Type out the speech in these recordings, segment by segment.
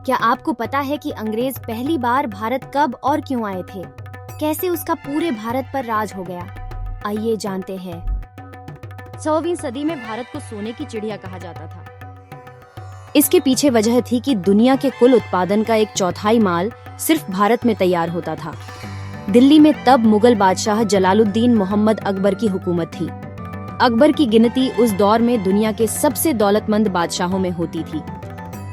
क्या आपको पता है कि अंग्रेज पहली बार भारत कब और क्यों आए थे? कैसे उसका पूरे भारत पर राज हो गया? आइए जानते हैं। 16वीं सदी में भारत को सोने की चिड़िया कहा जाता था। इसके पीछे वजह थी कि दुनिया के कुल उत्पादन का 1/4 माल सिर्फ भारत में तैयार होता था। दिल्ली में तब मुगल बादशाह जलालुद्दीन मोहम्मद अकबर की हुकूमत थी। अकबर की गिनती उस दौर में दुनिया के सबसे दौलतमंद बादशाहों में होती थी।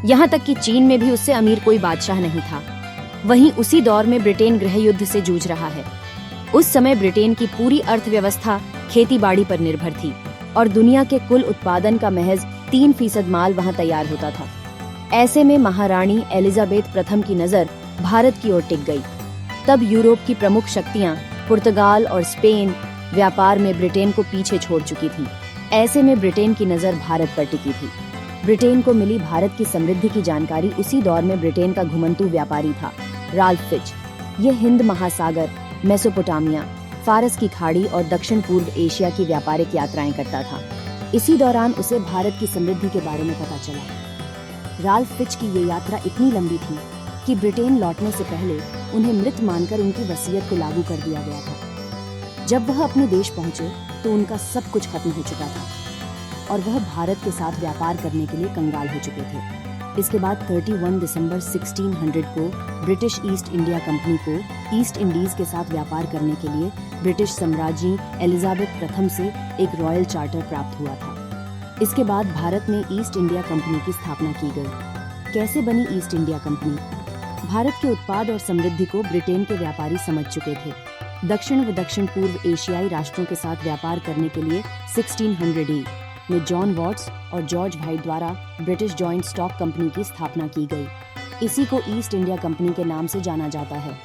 यहाँ तक कि चीन में भी उससे अमीर कोई बादशाह नहीं था। वहीं उसी दौर में ब्रिटेन गृह युद्ध से जूझ रहा है। उस समय ब्रिटेन की पूरी अर्थव्यवस्था खेती-बाड़ी पर निर्भर थी और दुनिया के कुल उत्पादन का महज 3% माल वहाँ तैयार होता था। ऐसे में महारानी एलिजाबेथ प्रथम की नजर भारत की ओर टिक गई। तब यूरोप की प्रमुख शक्तियां पुर्तगाल और स्पेन व्यापार में ब्रिटेन को पीछे छोड़ चुकी थी। ऐसे में ब्रिटेन की नजर भारत पर टिकी थी। ब्रिटेन को मिली भारत की समृद्धि की जानकारी उसी दौर में ब्रिटेन का घुमंतू व्यापारी था, राल्फ फिच। ये हिंद महासागर, मेसोपोटामिया, फारस की खाड़ी और दक्षिण पूर्व एशिया की व्यापारिक यात्राएं करता था। इसी दौरान उसे भारत की समृद्धि के बारे में पता चला। राल्फ फिच की ये यात्रा इतनी लंबी थी कि ब्रिटेन लौटने से पहले उन्हें मृत मानकर उनकी वसीयत को लागू कर दिया गया था। जब वह अपने देश पहुंचे तो उनका सब कुछ खत्म हो चुका था और वह भारत के साथ व्यापार करने के लिए कंगाल हो चुके थे। इसके बाद 31 दिसंबर 1600 को ब्रिटिश ईस्ट इंडिया कंपनी को ईस्ट इंडीज के साथ व्यापार करने के लिए ब्रिटिश सम्राज्ञी एलिजाबेथ प्रथम से एक रॉयल चार्टर प्राप्त हुआ था। इसके बाद भारत में ईस्ट इंडिया कंपनी की स्थापना की गई। कैसे बनी ईस्ट इंडिया कंपनी? भारत के उत्पाद और समृद्धि को ब्रिटेन के व्यापारी समझ चुके थे। दक्षिण व दक्षिण पूर्व एशियाई राष्ट्रों के साथ व्यापार करने के लिए 1600 में जॉन वॉट्स और जॉर्ज वाइट द्वारा ब्रिटिश जॉइंट स्टॉक कंपनी की स्थापना की गई। इसी को ईस्ट इंडिया कंपनी के नाम से जाना जाता है।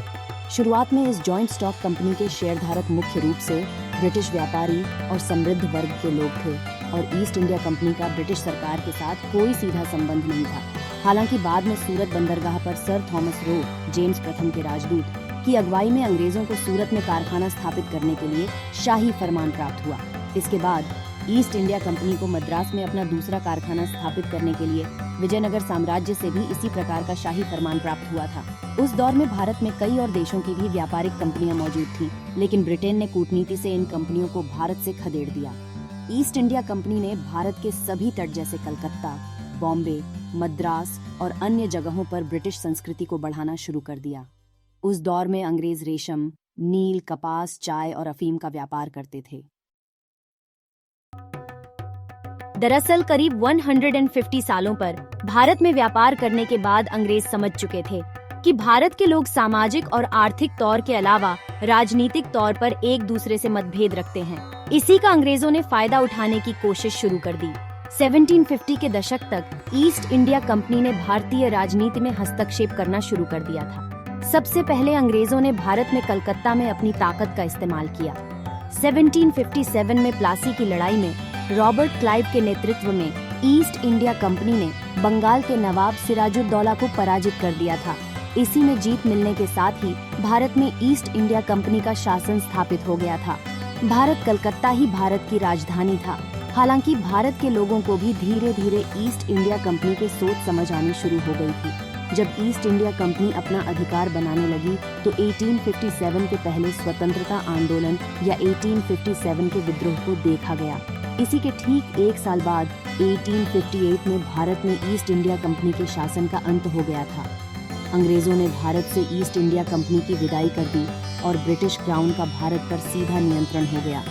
शुरुआत में इस जॉइंट स्टॉक कंपनी के शेयरधारक मुख्य रूप से ब्रिटिश व्यापारी और समृद्ध वर्ग के लोग थे और ईस्ट इंडिया कंपनी का ब्रिटिश सरकार के साथ कोई सीधा संबंध नहीं था। हालांकि बाद में सूरत बंदरगाह पर सर थॉमस रो, जेम्स प्रथम के राजदूत की अगुवाई में अंग्रेजों को सूरत में कारखाना स्थापित करने के लिए शाही फरमान प्राप्त हुआ। इसके बाद ईस्ट इंडिया कंपनी को मद्रास में अपना दूसरा कारखाना स्थापित करने के लिए विजयनगर साम्राज्य से भी इसी प्रकार का शाही फरमान प्राप्त हुआ था। उस दौर में भारत में कई और देशों की भी व्यापारिक कंपनियां मौजूद थीं, लेकिन ब्रिटेन ने कूटनीति से इन कंपनियों को भारत से खदेड़ दिया। ईस्ट इंडिया कंपनी ने भारत के सभी तट जैसे कलकत्ता, बॉम्बे, मद्रास और अन्य जगहों पर ब्रिटिश संस्कृति को बढ़ाना शुरू कर दिया। उस दौर में अंग्रेज रेशम, नील, कपास, चाय और अफीम का व्यापार करते थे। दरअसल करीब 150 सालों पर भारत में व्यापार करने के बाद अंग्रेज समझ चुके थे कि भारत के लोग सामाजिक और आर्थिक तौर के अलावा राजनीतिक तौर पर एक दूसरे से मतभेद रखते हैं। इसी का अंग्रेजों ने फायदा उठाने की कोशिश शुरू कर दी। 1750 के दशक तक ईस्ट इंडिया कंपनी ने भारतीय राजनीति में हस्तक्षेप करना शुरू कर दिया था। सबसे पहले अंग्रेजों ने भारत में कलकत्ता में अपनी ताकत का इस्तेमाल किया। 1757 में प्लासी की लड़ाई में रॉबर्ट क्लाइव के नेतृत्व में ईस्ट इंडिया कंपनी ने बंगाल के नवाब सिराजुद्दौला को पराजित कर दिया था। इसी में जीत मिलने के साथ ही भारत में ईस्ट इंडिया कंपनी का शासन स्थापित हो गया था। भारत कलकत्ता ही भारत की राजधानी था। हालांकि भारत के लोगों को भी धीरे धीरे ईस्ट इंडिया कंपनी के सोच समझ आनी शुरू हो गई थी। जब ईस्ट इंडिया कंपनी अपना अधिकार बनाने लगी तो 1857 के पहले स्वतंत्रता आंदोलन या 1857 के विद्रोह को देखा गया। इसी के ठीक एक साल बाद 1858 में भारत में ईस्ट इंडिया कंपनी के शासन का अंत हो गया था। अंग्रेजों ने भारत से ईस्ट इंडिया कंपनी की विदाई कर दी और ब्रिटिश क्राउन का भारत पर सीधा नियंत्रण हो गया।